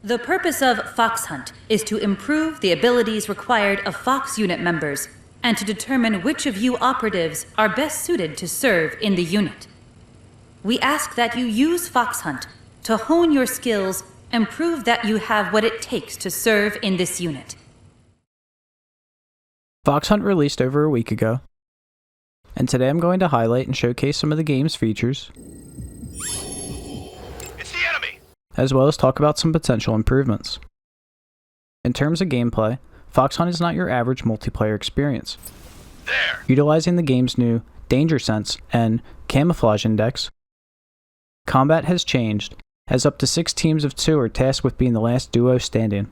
The purpose of Fox Hunt is to improve the abilities required of Fox unit members and to determine which of you operatives are best suited to serve in the unit. We ask that you use Fox Hunt to hone your skills and prove that you have what it takes to serve in this unit. Fox Hunt released over a week ago, and today I'm going to highlight and showcase some of the game's features, It's the enemy! as well as talk about some potential improvements. In terms of gameplay, Fox Hunt is not your average multiplayer experience. There! Utilizing the game's new Danger Sense and Camouflage Index, combat has changed, as up to 6 teams of 2 are tasked with being the last duo standing.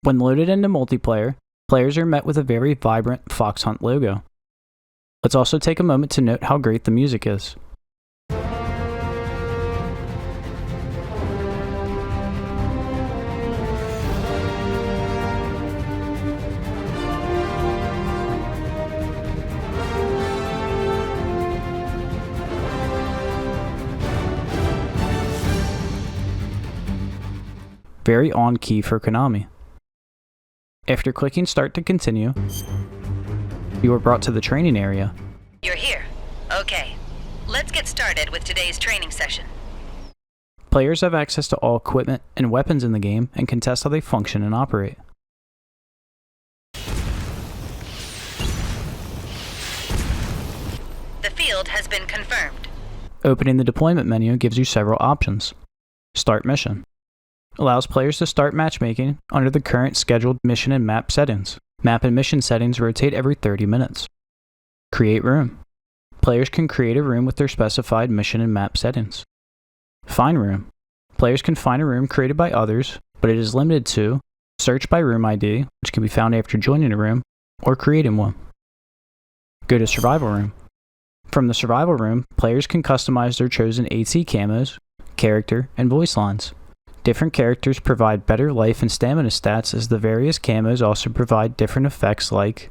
When loaded into multiplayer, players are met with a very vibrant Fox Hunt logo. Let's also take a moment to note how great the music is. Very on key for Konami. After clicking start to continue, you are brought to the training area. You're here. Okay. Let's get started with today's training session. Players have access to all equipment and weapons in the game and can test how they function and operate. The field has been confirmed. Opening the deployment menu gives you several options. Start mission allows players to start matchmaking under the current scheduled mission and map settings. Map and mission settings rotate every 30 minutes. Create room. Players can create a room with their specified mission and map settings. Find room. Players can find a room created by others, but it is limited to search by room ID, which can be found after joining a room, or creating one. Go to survival room. From the survival room, players can customize their chosen AT camos, character, and voice lines. Different characters provide better life and stamina stats, as the various camos also provide different effects like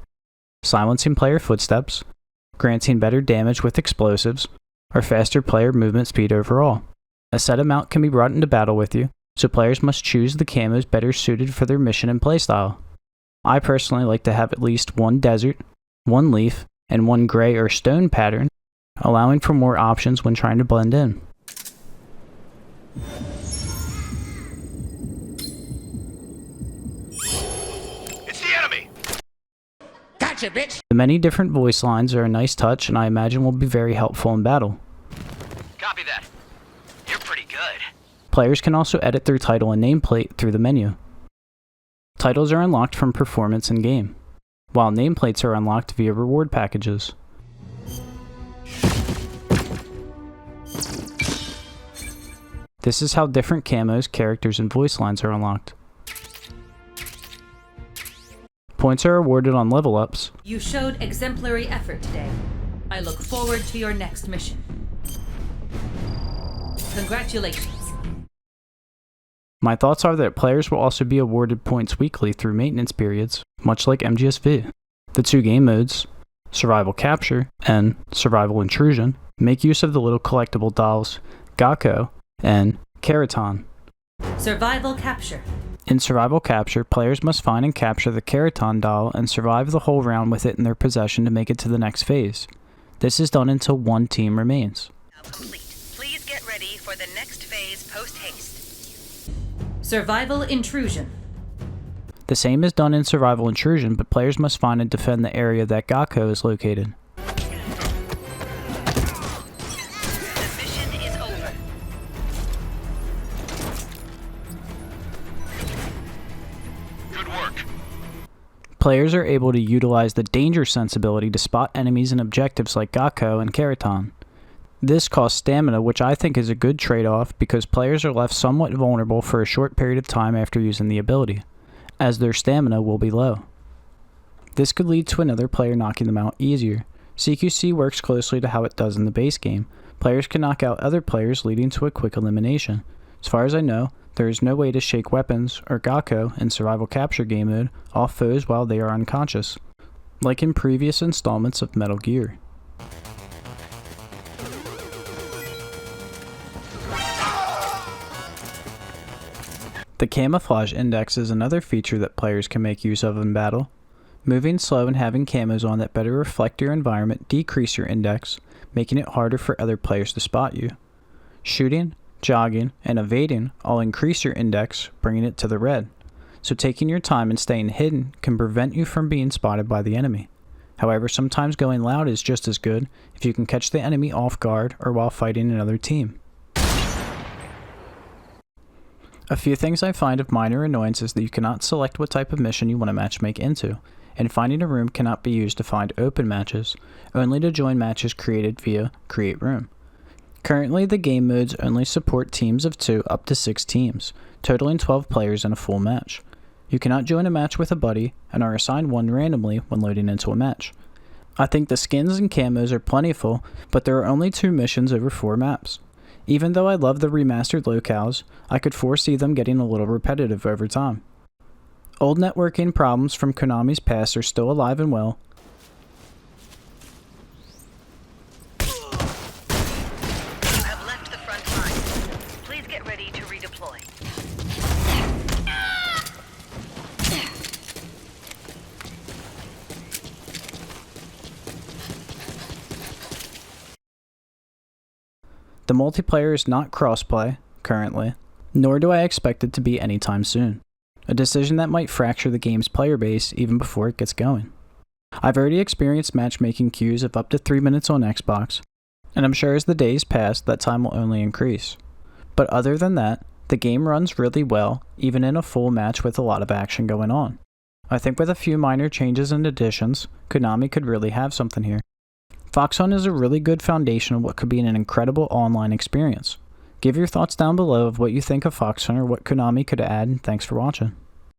silencing player footsteps, granting better damage with explosives, or faster player movement speed overall. A set amount can be brought into battle with you, so players must choose the camos better suited for their mission and playstyle. I personally like to have at least 1 desert, 1 leaf, and 1 gray or stone pattern, allowing for more options when trying to blend in. Gotcha, bitch! The many different voice lines are a nice touch and I imagine will be very helpful in battle. Copy that. You're pretty good. Players can also edit their title and nameplate through the menu. Titles are unlocked from performance in game, while nameplates are unlocked via reward packages. This is how different camos, characters, and voice lines are unlocked. Points are awarded on level ups. You showed exemplary effort today. I look forward to your next mission. Congratulations. My thoughts are that players will also be awarded points weekly through maintenance periods, much like MGSV. The 2 game modes, Survival Capture and Survival Intrusion, make use of the little collectible dolls, Gakko and Keraton. Survival Capture. In Survival Capture, players must find and capture the Keraton doll and survive the whole round with it in their possession to make it to the next phase. This is done until 1 team remains. Now complete. Please get ready for the next phase post-haste. Survival Intrusion. The same is done in Survival Intrusion, but players must find and defend the area that Gakko is located. The mission is over. Good work. Players are able to utilize the Danger Sense ability to spot enemies and objectives like Gakko and Keraton. This costs stamina, which I think is a good trade-off because players are left somewhat vulnerable for a short period of time after using the ability, as their stamina will be low. This could lead to another player knocking them out easier. CQC works closely to how it does in the base game. Players can knock out other players, leading to a quick elimination. As far as I know, there is no way to shake weapons or Gakko in Survival Capture game mode off foes while they are unconscious, like in previous installments of Metal Gear. The camouflage index is another feature that players can make use of in battle. Moving slow and having camos on that better reflect your environment decrease your index, making it harder for other players to spot you. Shooting, jogging, and evading all increase your index, bringing it to the red. So taking your time and staying hidden can prevent you from being spotted by the enemy. However, sometimes going loud is just as good if you can catch the enemy off guard or while fighting another team. A few things I find of minor annoyance is that you cannot select what type of mission you want to matchmake into, and finding a room cannot be used to find open matches, only to join matches created via Create Room. Currently, the game modes only support teams of 2 up to 6 teams, totaling 12 players in a full match. You cannot join a match with a buddy, and are assigned one randomly when loading into a match. I think the skins and camos are plentiful, but there are only 2 missions over 4 maps. Even though I love the remastered locales, I could foresee them getting a little repetitive over time. Old networking problems from Konami's past are still alive and well. You have left the front line. Please get ready to redeploy. The multiplayer is not crossplay, currently, nor do I expect it to be anytime soon. A decision that might fracture the game's player base even before it gets going. I've already experienced matchmaking queues of up to 3 minutes on Xbox, and I'm sure as the days pass that time will only increase. But other than that, the game runs really well, even in a full match with a lot of action going on. I think with a few minor changes and additions, Konami could really have something here. Fox Hunt is a really good foundation of what could be an incredible online experience. Give your thoughts down below of what you think of Fox Hunt or what Konami could add, and thanks for watching.